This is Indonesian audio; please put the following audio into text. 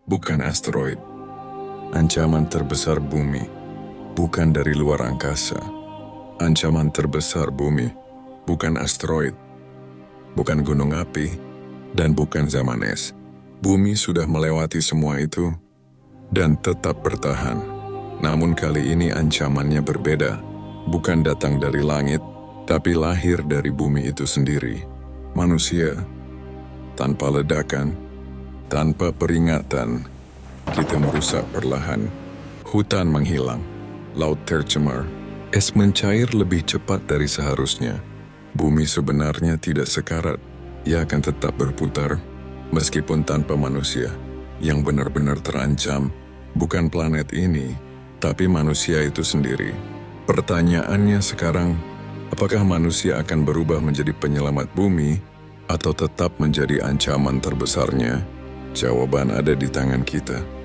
bukan asteroid. Ancaman terbesar bumi, bukan dari luar angkasa. Ancaman terbesar bumi, bukan asteroid, bukan gunung api, dan bukan zaman es. Bumi sudah melewati semua itu dan tetap bertahan. Namun kali ini ancamannya berbeda, bukan datang dari langit, tapi lahir dari bumi itu sendiri. Manusia, tanpa ledakan, tanpa peringatan, kita merusak perlahan. Hutan menghilang, laut tercemar, es mencair lebih cepat dari seharusnya. Bumi sebenarnya tidak sekarat, ia akan tetap berputar, meskipun tanpa manusia. Yang benar-benar terancam, bukan planet ini, tapi manusia itu sendiri. Pertanyaannya sekarang, apakah manusia akan berubah menjadi penyelamat bumi, atau tetap menjadi ancaman terbesarnya? Jawaban ada di tangan kita.